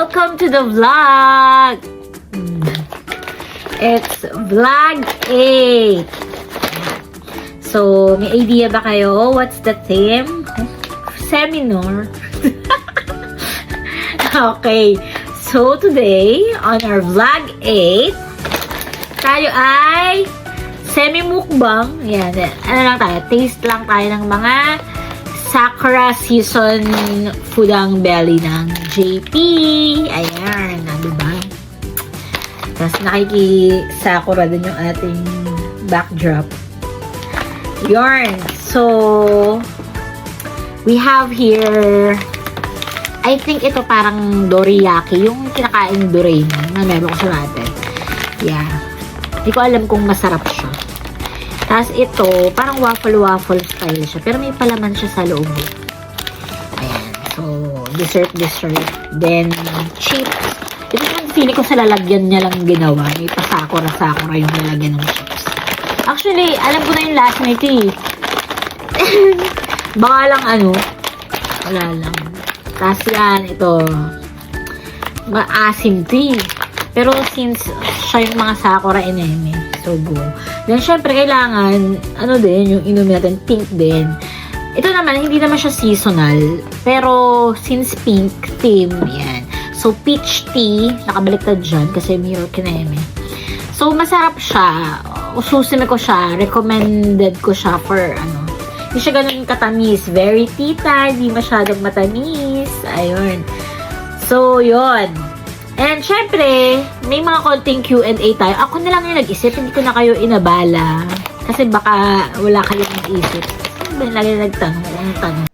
Welcome to the vlog! It's vlog 8. So, may idea ba kayo? What's the theme? Seminar. Okay. So, today, on our vlog 8, tayo ay semi-mukbang. Yan. Ano lang tayo? Taste lang tayo ng mga Sakura season foodang belly ng JP. Ayan. Diba? Tapos nakiki-Sakura din yung ating backdrop. Yarn. So, we have here, I think ito parang doriyaki. Yung kinakain Doraemon na meron ko sa natin. Yeah. Hindi ko alam kung masarap siya. Tapos ito, parang waffle-waffle style siya. Pero may palaman siya sa loob. Ayan. So, dessert. Then, chips. Ito yung feeling ko sa lalagyan niya lang ginawa. May pasakura-sakura yung lalagyan ng chips. Actually, alam ko na yung last night eh. Baka lang ano. Wala lang. Tapos yan, ito. Maasim tea. Pero since siya yung mga Sakura ineme, so go. Then, syempre, kailangan, ano din, yung inumin natin, pink din. Ito naman, hindi naman siya seasonal. Pero, since pink theme, yan. So, peach tea, nakabaliktad dyan kasi may kineme. So, masarap siya. Ususin ko siya. Recommended ko siya for, ano, hindi siya ganun katamis. Very tita, hindi masyadong matamis. Ayun. So, yun. And, syempre, may mga konting Q&A tayo. Ako na lang yung nag-isip. Hindi ko na kayo inabala. Kasi baka wala kayong nag-isip. Saan ba yung lagi na nagtanong? Anong tanong?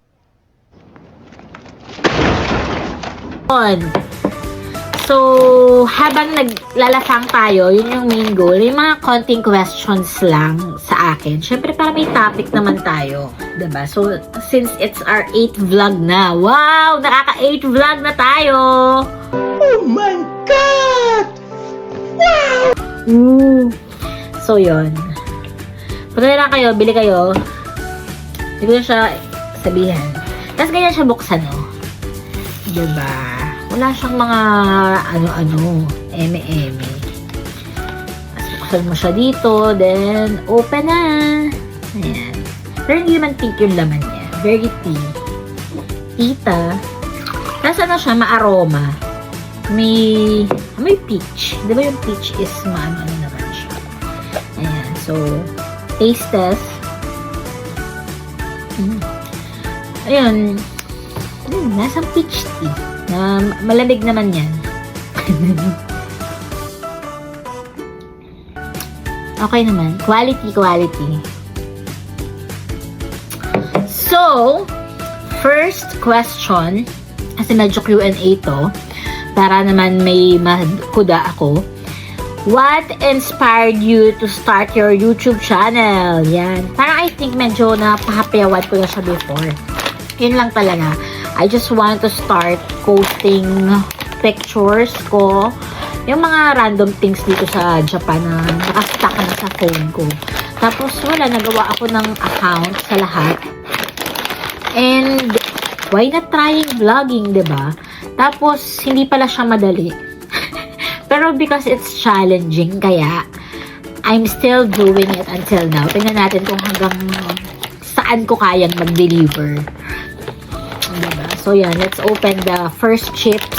On. So, habang naglalasang tayo, yun yung main goal. Yung mga konting questions lang sa akin. Syempre, para may topic naman tayo. Diba? So, since it's our 8th vlog na. Wow! Nakaka-8 vlog na tayo! Oh my God! Wow! So, yun. Punta na lang kayo, bili kayo. Hindi ko na siya sabihan. Tapos ganyan siya buksan, no? Diba? Wala siyang mga ano-ano, eme-eme. Tapos buksan mo siya dito, then open na. Ayan. Pero hindi naman pink yung laman niya. Very tea. Tita. Tapos ano siya, ma-aroma. May peach. Di ba yung peach is ano naman siya. Ayan. So, taste test. Ayun. Nasang peach tea. Na malamig naman yan. Okay naman. Quality. So, first question. Kasi medyo Q&A to. Para naman may makuda ako. What inspired you to start your YouTube channel? Yan. Parang I think medyo napahapyawan ko na siya before. Yun lang talaga. I just want to start posting pictures ko. Yung mga random things dito sa Japan na nakastack na sa phone ko. Tapos wala, nagawa ako ng account sa lahat. And why not trying vlogging, diba? Tapos, hindi pala siya madali. Pero because it's challenging, kaya I'm still doing it until now. Tingnan natin kung hanggang saan ko kayang mag-deliver. Diba? So, yan. Let's open the first chips.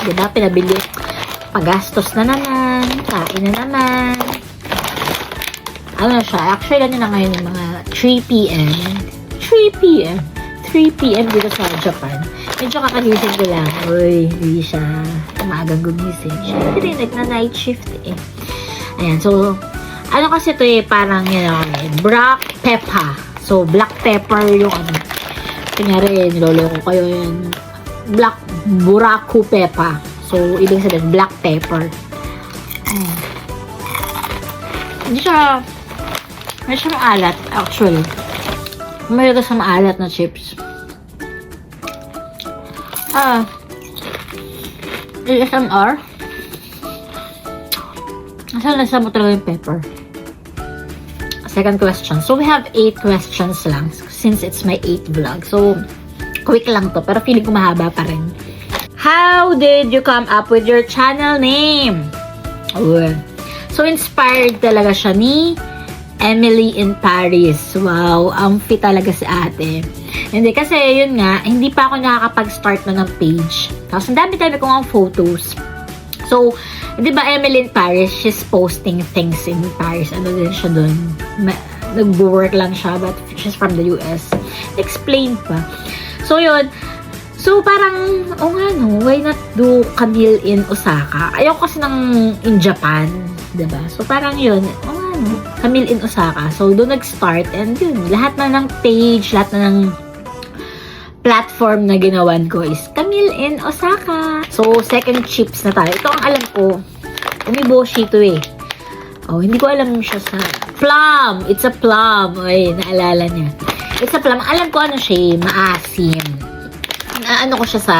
Diba? Pinabili. Pagastos na naman. Kain na naman. Ano na siya? Actually, ano na ngayon yung mga 3 p.m. 3 p.m. dito sa Japan. Medyo kakagising ko lang. Uy, hindi siya umagang gumising. Siyempre, nag-night shift eh. Ayan, so, ano kasi ito eh, parang, black pepper. So, black pepper yung ano. Kunyari, niloloko kayo yung black buraku pepper. So, ibig sabihin, black pepper. Hindi siya, may siya maalat, actually. May sa maalat na chips. ASMR. Nasa mo talaga yung pepper. Second question. So, we have 8 questions lang since it's my 8th vlog. So, quick lang to. Pero feeling ko mahaba pa rin. How did you come up with your channel name? So, inspired talaga siya ni Emily in Paris. Wow, ampi talaga si ate. Hindi, kasi yun nga, hindi pa ako nakakapag-start na ng page. Tapos, ang dami-dami ko nga photos. So, di ba Emily in Paris, she's posting things in Paris. Ano din siya dun? Nag-work lang siya, but she's from the US. Explain pa. So, yun. So, parang, why not do Camille in Osaka? Ayoko kasi in Japan, diba? So, parang yun, Camille in Osaka. So, doon nag-start, and yun, lahat na ng page, lahat na ng platform na ginawan ko is Camille in Osaka. So, second chips na tayo. Ito ang alam ko, umiboshi to eh. Hindi ko alam siya sa plum. It's a plum. Ay, naalala niya. It's a plum. Alam ko ano siya, maasim. Ano ko siya sa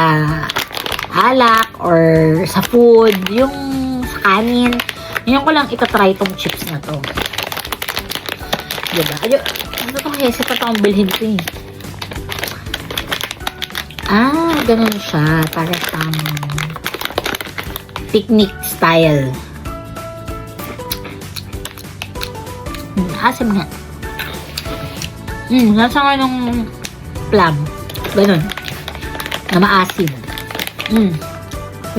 alak or sa food, yung sa kanin. Ngayon ko lang itatry tong chips na to. Diba? Ano to hese pa itong bilhin ko eh. Ganun siya. Para sa picnic style. Asim nga. Nasa nga nung plum. Ganun. Na maasim.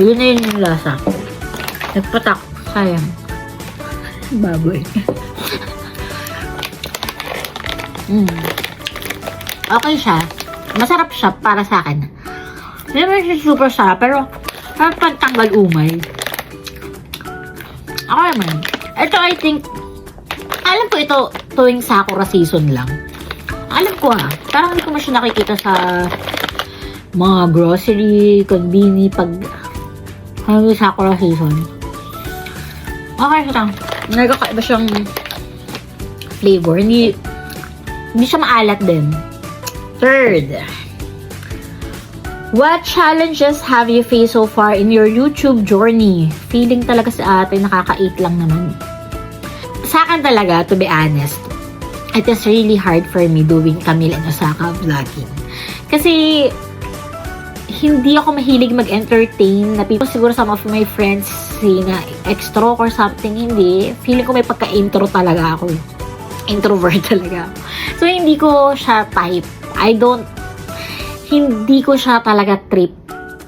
Yun na yun yung lasa. Nagpatak. Sayang. Baboy. Okay siya. Masarap siya para sa akin. Hindi naman siya super sarap, pero parang pagtanggal umay. Okay naman. Ito, I think, alam ko ito tuwing Sakura season lang. Alam ko parang hindi ko siya nakikita sa mga grocery, konbini, pag hanggang Sakura season. Okay siya. Nagkakaiba siyang flavor. Hindi siya maalat din. Third, what challenges have you faced so far in your YouTube journey? Feeling talaga sa atin, nakaka-8 lang naman. Sa akin talaga, to be honest, it is really hard for me doing Camille and Osaka vlogging. Kasi, hindi ako mahilig mag-entertain na people. Siguro some of my friends say na extro or something, hindi. Feeling ko may pagka-intro talaga ako. Introvert talaga ako. So, hindi ko siya type. Hindi ko siya talaga trip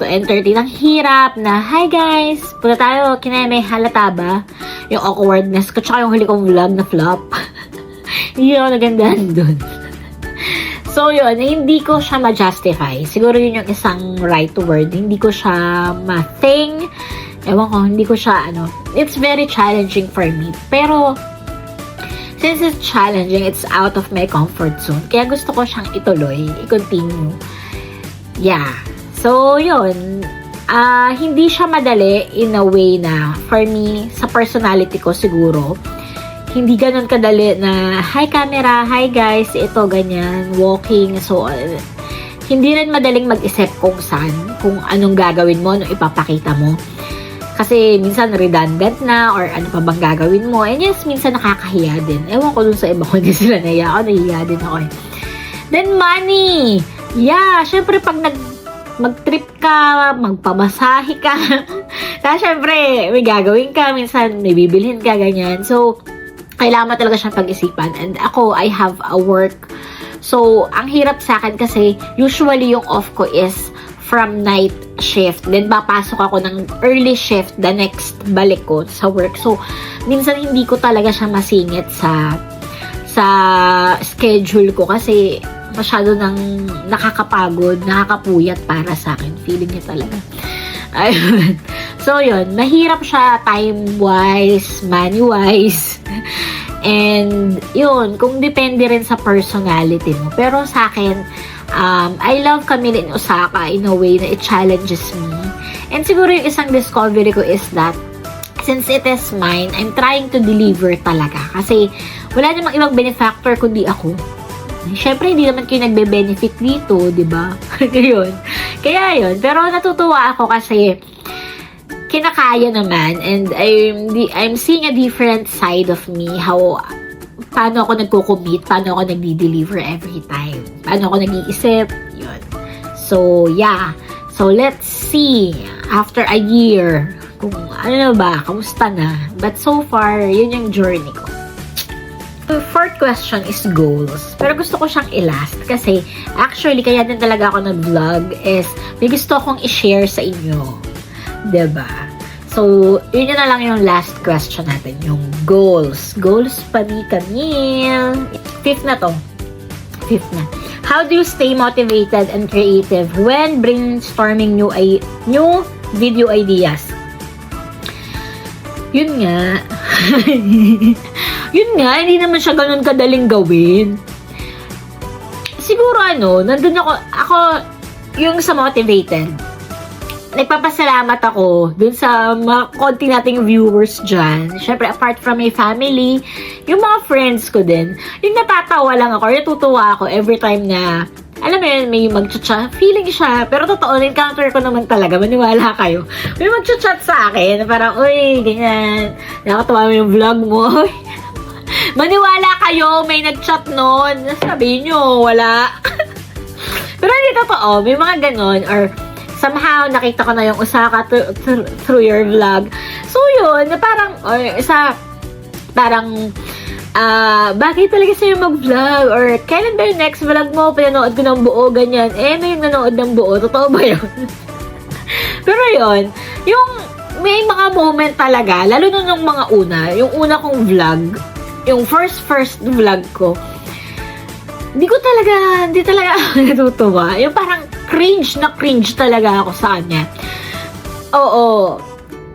to entertain. Ang hirap na, hi guys, punta tayo, kineme, halata ba? Yung awkwardness ko, tsaka yung huli kong vlog na flop. Hindi ako nagandahan dun. So, yun, hindi ko siya ma-justify. Siguro yun yung isang right word. Hindi ko siya ma-thing. Ewan ko, hindi ko siya, it's very challenging for me. Pero, since it's challenging, it's out of my comfort zone. Kaya gusto ko siyang ituloy, i-continue. Yeah. So, yun. Hindi siya madali in a way na, for me, sa personality ko siguro, hindi ganun kadali na, hi camera, hi guys, ito, ganyan, walking. So, hindi rin madaling mag-isip kung saan, kung anong gagawin mo, anong ipapakita mo. Kasi minsan redundant na or ano pa bang gagawin mo. And yes, minsan nakakahiya din. Ewan ko dun sa iba ko, hindi sila nahiya. Ako, nahiya din ako eh. Then money! Yeah, syempre pag mag-trip ka, magpamasahe ka. Kaya syempre, may gagawin ka. Minsan may bibilhin ka, ganyan. So, kailangan mo talaga siyang pag-isipan. And ako, I have a work. So, ang hirap sa akin kasi usually yung off ko is from night shift. Then, papasok ako ng early shift the next balik ko sa work. So, minsan hindi ko talaga siya masingit sa schedule ko kasi masyado nang nakakapagod, nakakapuyat para sa akin. Feeling niya talaga. Ayun. So, yun. Mahirap siya time-wise, money-wise. And, yun. Kung depende rin sa personality mo. Pero sa akin, I love Camille in Osaka in a way na it challenges me. And siguro yung isang discovery ko is that since it is mine, I'm trying to deliver talaga. Kasi wala namang ibang benefactor kundi ako. Syempre, hindi naman kayo nagbe-benefit dito, di ba? Kaya yun. Pero natutuwa ako kasi kinakaya naman and I'm seeing a different side of me, paano ako nagko-commit, paano ako nagdi-deliver every time, paano ako nag-iisip, yun. So, yeah. So, let's see, after a year, kung ano na ba, kamusta na. But so far, yun yung journey ko. The fourth question is goals. Pero gusto ko siyang i-last kasi actually, kaya din talaga ako nag-vlog is may gusto akong i-share sa inyo. Diba? So, yun na lang yung last question natin, yung goals. Goals pa ni Camille. Fifth na to. Fifth na. How do you stay motivated and creative when brainstorming new video ideas? Yun nga. Yun nga, hindi naman siya ganun kadaling gawin. Siguro nandun ako yung sa motivated. Nagpapasalamat ako dun sa mga konti nating viewers dyan. Siyempre, apart from my family, yung mga friends ko din, yung natatawa lang ako, natutuwa ako every time na, alam mo yun, may mag-chat, feeling siya, pero totoo, encounter ko naman talaga, maniwala kayo. May mag-chat sa akin, parang, uy, ganyan, nakatawa mo yung vlog mo, maniwala kayo, may nag-chat nun, sabihin nyo, wala. Pero hindi totoo, may mga ganon, or somehow, nakita ko na yung Osaka through your vlog. So, yun, na parang, or isa, parang, bakit talaga sa'yo mag-vlog? Or, kailan ba yung next vlog mo? Pinanood ko ng buo, ganyan. May yung nanood ng buo. Totoo ba yun? Pero yun, yung, may mga moment talaga, lalo nun yung mga yung una kong vlog, yung first vlog ko, hindi talaga ako natutuwa. Yung parang cringe talaga ako sa kanya. Oo.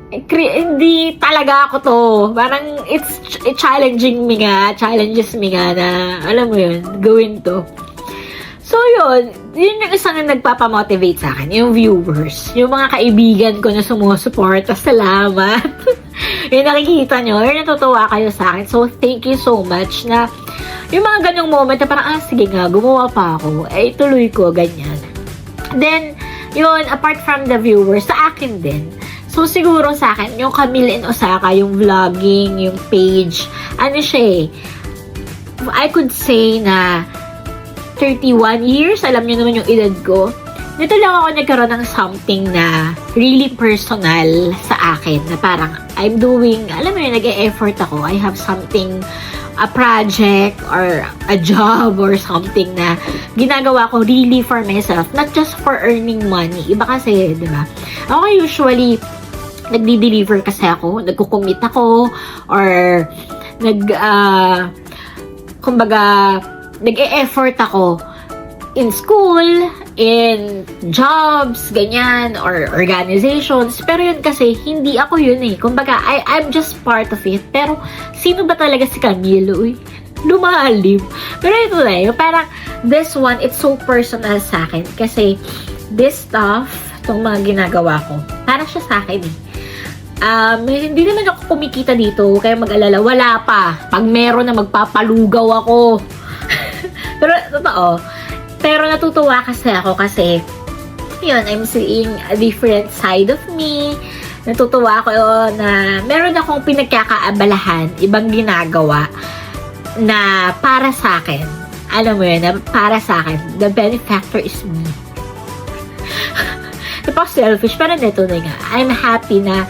Hindi talaga ako to. Parang challenges me nga na, alam mo yun, gawin to. So yun yung isang nagpapamotivate sa akin, yung viewers, yung mga kaibigan ko na sumusuporta, salamat. Yung nakikita nyo, yung natutuwa kayo sa akin. So thank you so much na yung mga ganyang moment na parang, sige nga, gumawa pa ako, tuloy ko, ganyan. Then, yun, apart from the viewers, sa akin din. So, siguro sa akin, yung Camille in Osaka, yung vlogging, yung page, siya I could say na 31 years, alam niyo naman yung edad ko. Nito lang ako nagkaroon ng something na really personal sa akin, na parang, I'm doing, alam mo yun, nag-e-effort ako, I have something, a project or a job or something na ginagawa ko really for myself, not just for earning money. Iba kasi, di ba? Ako usually, nagdi-deliver kasi ako, nagko-commit ako, or nag-e-effort ako in school, in jobs, ganyan, or organizations. Pero yun kasi, hindi ako yun Kumbaga, I'm just part of it. Pero, sino ba talaga si Camille? Uy, lumalim. Pero ito na yung parang, this one, it's so personal sa akin. Kasi, this stuff, itong mga ginagawa ko, para siya sa akin hindi naman ako kumikita dito, kaya mag-alala, wala pa. Pag meron na, magpapalugaw ako. Pero, totoo, pero natutuwa kasi ako kasi yun, I'm seeing a different side of me. Natutuwa ako na meron akong pinagkakaabalahan, ibang ginagawa na para sa akin. Alam mo yun, na para sa akin. The benefactor is me. Napaka-selfish, pero neto na nga. I'm happy na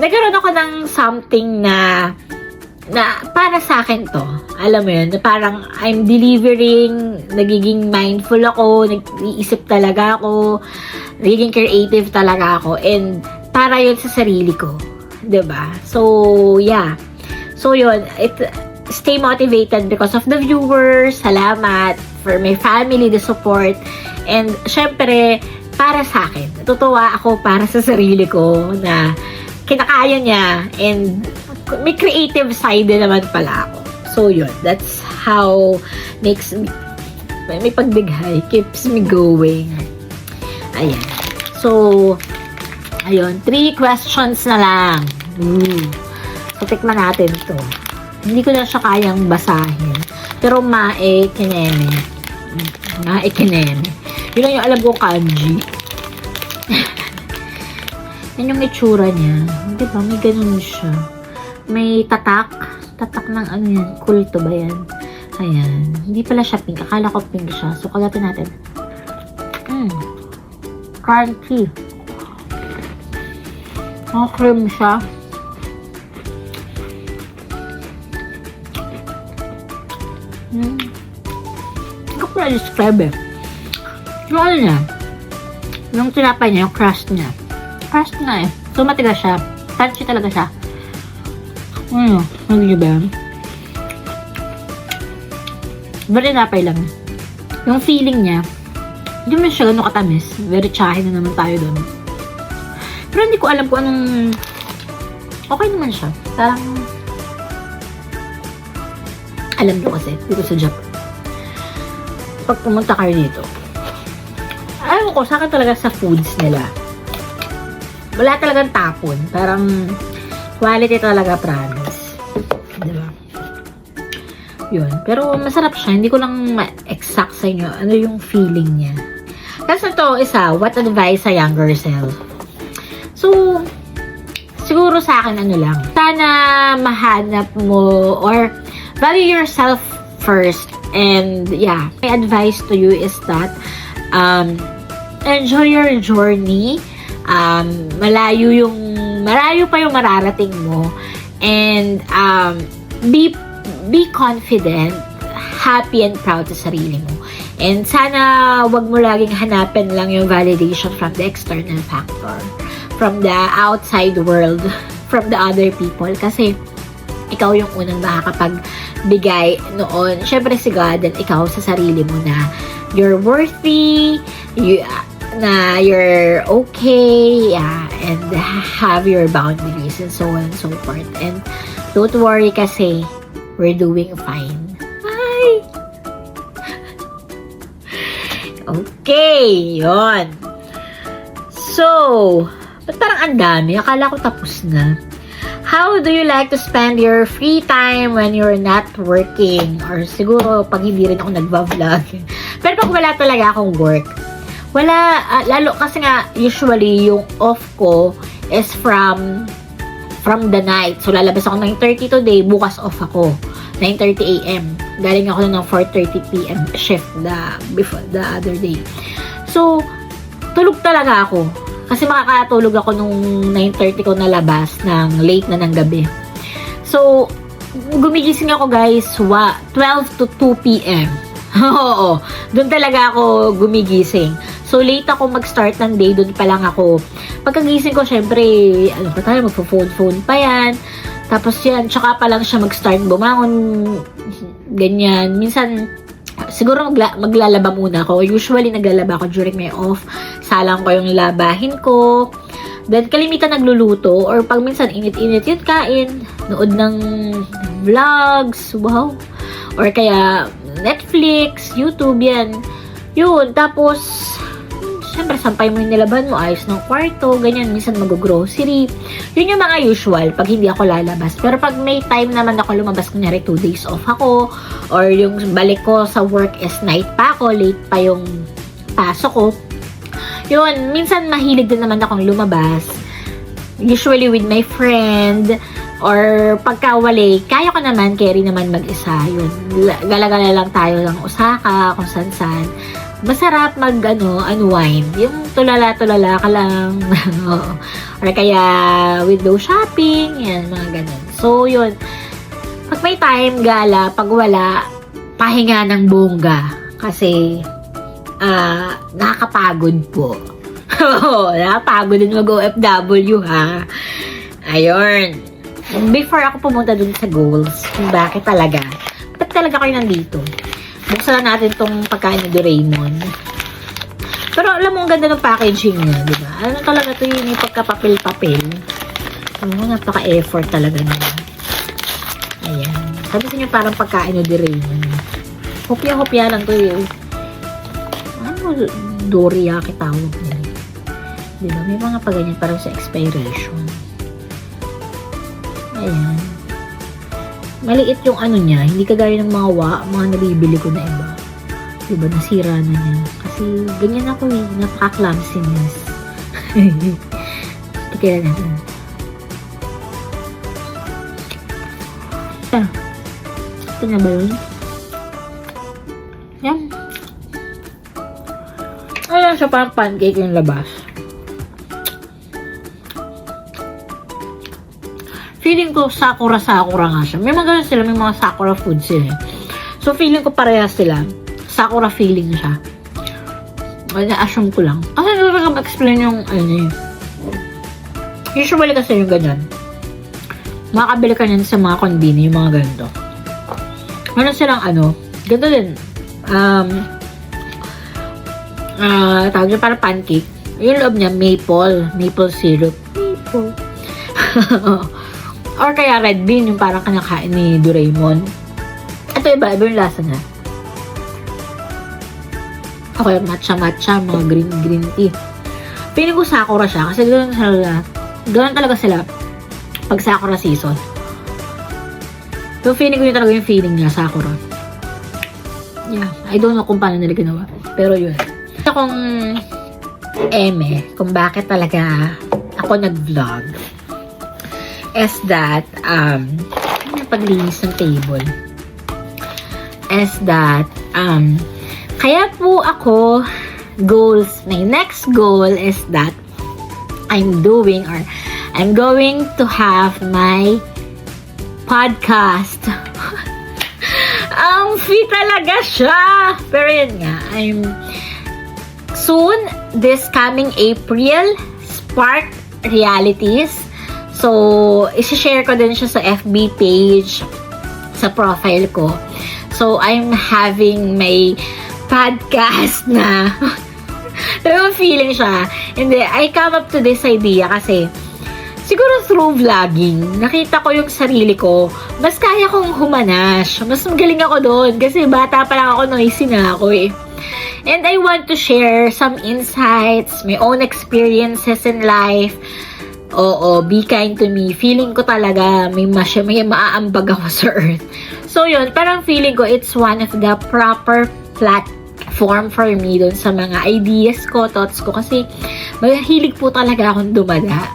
nagkaroon ako ng something na para sa akin to. Alam mo yun, na parang I'm delivering, nagiging mindful ako, nag-iisip talaga ako, nagiging creative talaga ako, and para yun sa sarili ko. 'Di ba? So, yeah. So, yun, stay motivated because of the viewers, salamat, for my family, the support, and syempre, para sa akin, natutuwa ako para sa sarili ko na kinakaya niya, and may creative side din naman pala ako. So, yun. That's how makes me, may pagbigay, keeps me going. Ayan. So, ayun. 3 questions na lang. So, tikman natin to. Hindi ko na siya kayang basahin. Pero, mae-kineme. Mae-kineme. Yun lang yung alam ko kanji. Yan yung itsura niya. Diba? May ganun siya. May tatak ng ano yan, kulto ba yan? Ayan. Hindi pala siya pink. Akala ko pink siya. So, kagatin natin. Crunchy. Cream siya. Hindi ko pala describe eh. Yung ano niya, yung tinapay niya, yung crust niya. Crust na eh. So, matigas siya. Crunchy talaga siya. Ano niyo ba yan? Very tinapay lang. Yung feeling niya, hindi mo siya gano'ng katamis. Very tsahin na naman tayo doon. Pero hindi ko alam kung anong... Okay naman siya. Parang... Alam nyo kasi, dito sa Japan. Pag pumunta kayo dito, ayaw ko, sa akin talaga sa foods nila. Wala talagang tapon. Parang quality talaga, promise. Diba? Yun. Pero masarap siya. Hindi ko lang ma-exact sa inyo ano yung feeling niya. Kasi ito, isa, what advice sa younger self? So, siguro sa akin ano lang. Sana mahanap mo or value yourself first. And yeah, my advice to you is that enjoy your journey. Malayo pa yung mararating mo. And be confident, happy and proud sa sarili mo. And sana wag mo laging hanapin lang yung validation from the external factor, from the outside world, from the other people. Kasi ikaw yung unang makakapagbigay noon. Syempre si God and ikaw sa sarili mo na you're worthy, na you're okay, and have your boundaries and so on and so forth. And don't worry kasi we're doing fine. Bye! Okay, yon. So, ba't parang ang dami? Akala ko tapos na. How do you like to spend your free time when you're not working? Or siguro pag hindi rin ako nagva-vlog. Pero pag wala talaga akong work, wala, lalo kasi nga usually yung off ko is from the night. So lalabas ako 9:30 today, bukas off ako 9:30 AM. Galing ako ng 4:30 PM shift before the other day. So tulog talaga ako. Kasi makakatulog ako nung 9:30 ko nalabas ng late na ng gabi. So, gumigising ako guys, 12 to 2 p.m. Oo, doon talaga ako gumigising. So, late ako mag-start ng day, doon pa lang ako. Pagkagising ko, syempre, ano pa tayo, magpo-phone pa yan. Tapos yan, tsaka pa lang siya mag-start bumangon, ganyan. Minsan, siguro maglalaba muna ako. Usually, naglalaba ako during my off. Salang ko yung labahin ko. Then, kalimitan nagluluto. Or pag minsan, init-init yun kain. Nood ng vlogs. Wow. Or kaya, Netflix, YouTube, yan. Yun. Tapos, syempre, sampay mo yung nilaban mo. Ayos ng kwarto. Ganyan. Minsan, mag-grocery. Yun yung mga usual pag hindi ako lalabas. Pero pag may time naman ako lumabas, kunyari 2 days off ako. Or yung balik ko sa work is night pa ako. Late pa yung pasok ko. Yun, minsan mahilig din naman akong lumabas. Usually with my friend. Or pagkawali, kaya ko naman, carry naman mag-isa. Yun, gala-gala lang tayo ng Osaka, kung san-san. Masarap unwind. Yung tulala-tulala ka lang. Or kaya window shopping. Yan, mga ganun. So, yun. Pag may time, gala. Pag wala, pahinga ng bongga. Kasi, nakakapagod po. Nakakapagod din mag-OFW, ha? Ayun. Before ako pumunta dun sa goals, kung bakit talaga. Ba't talaga kayo nandito? Buksan na natin tong pagkain ni Doraemon. Pero alam mo, ang ganda ng packaging niya, di ba? Ano talaga ito yung pagkapapel-papel. Napaka-effort talaga niya. Ayan. Sabi sa inyo parang pagkain ni Doraemon. Hopya-hopya lang to yun. Doriyaki tawag niya. Diba? May mga paganyan parang sa expiration. Ayan. Maliit yung ano niya. Hindi kagaya ng mga nabibili ko na iba. Diba? Nasira na niya. Kasi ganyan ako eh. Napaka-clumsiness. Tikira natin. Ito na ba yun? Yan. Ayan. lang siya parang pancake yung labas. Feeling ko sakura nga siya. May mga ganun sila, may mga sakura food sila. So, feeling ko parehas sila. Sakura feeling siya. Na-assume ko lang. Kasi hindi ko mag-explain yung usually kasi yung ganyan. Makakabili ka niyan sa mga konbini, yung mga ganito. Meron silang ganito din. Tawag niya parang pancake. Yung loob niya, maple syrup. Maple. Or kaya red bean, yung parang kinakain ni Doraemon. Ito iba yung lasa niya. Okay, matcha, mga green tea. Feeling ko sakura siya, kasi ganoon talaga sila pag sakura season. So, feeling ko yun talaga yung feeling niya, sakura. Yeah, I don't know kung paano nila ginawa. Pero yun. Ito kung kung bakit talaga ako nag-vlog is that, yung paglinis ng table, is that, kaya po ako, my next goal is that, I'm going to have my podcast. Free talaga siya. Pero yun nga, soon, this coming April, Spark Realities. So, isi-share ko din siya sa FB page, sa profile ko. So, I'm having my podcast na talagang feeling siya. Hindi, I come up to this idea kasi siguro through vlogging, nakita ko yung sarili ko, mas kaya kong humanas. Mas magaling ako doon kasi bata pa lang ako, noisy na ako eh. And I want to share some insights, my own experiences in life. Oo, be kind to me. Feeling ko talaga may maaambag ako sa earth. So yun, parang feeling ko it's one of the proper platform for me dun sa mga ideas ko, thoughts ko. Kasi mahilig po talaga akong dumada.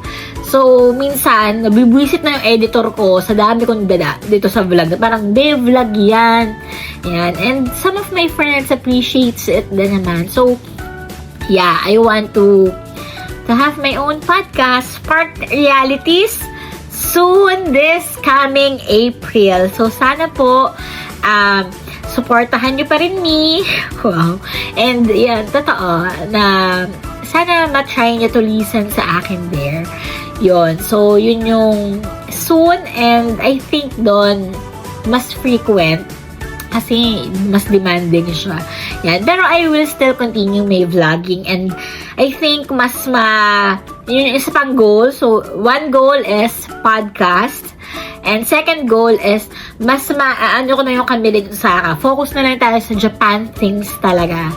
So, minsan, nabibwisit na yung editor ko sa dami kong dada dito sa vlog. Parang, vlog yan. Yan. And some of my friends appreciates it din naman. So, yeah, I want to have my own podcast, Spark Realities, soon this coming April. So, sana po, supportahan nyo pa rin me. Wow. And, yan, totoo, na sana matry nyo to listen sa akin there. Yun. So, yun yung soon, and I think doon, mas frequent kasi mas demanding siya. Yan. Pero I will still continue my vlogging, and I think yun yung isa pang goal. So, one goal is podcast, and second goal is mas ko na yung kamili dito sa focus na lang tayo sa Japan things talaga.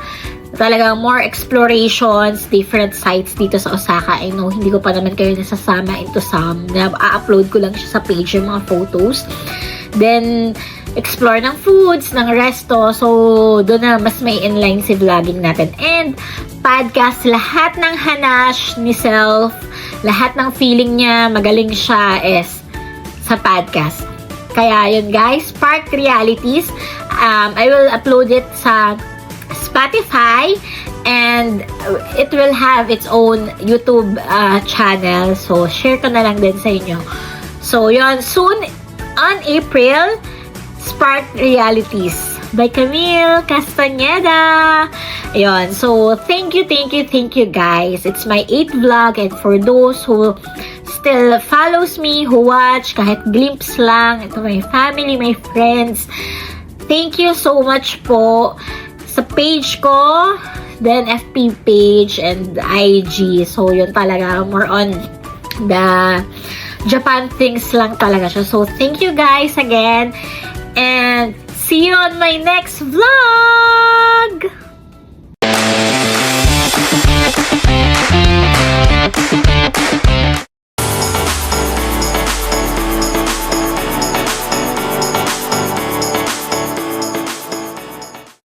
Talagang more explorations, different sites dito sa Osaka. I know, hindi ko pa naman kayo nasasama into some. Na-upload ko lang siya sa page yung mga photos. Then, explore ng foods, ng resto. So, doon na mas may inline si vlogging natin. And, podcast, lahat ng hanash ni Self, lahat ng feeling niya, magaling siya is sa podcast. Kaya yun guys, Spark Realities. I will upload it sa Spotify, and it will have its own YouTube channel. So, share ko na lang din sa inyo. So, yun, soon on April, Spark Realities by Camille Castañeda. Yun. So, thank you guys. It's my 8th vlog, and for those who still follows me, who watch, kahit glimpse lang, ito my family, my friends, thank you so much po sa page ko, then FB page and IG. So, yun talaga, more on the Japan things lang talaga siya. So, thank you guys again, and see you on my next vlog!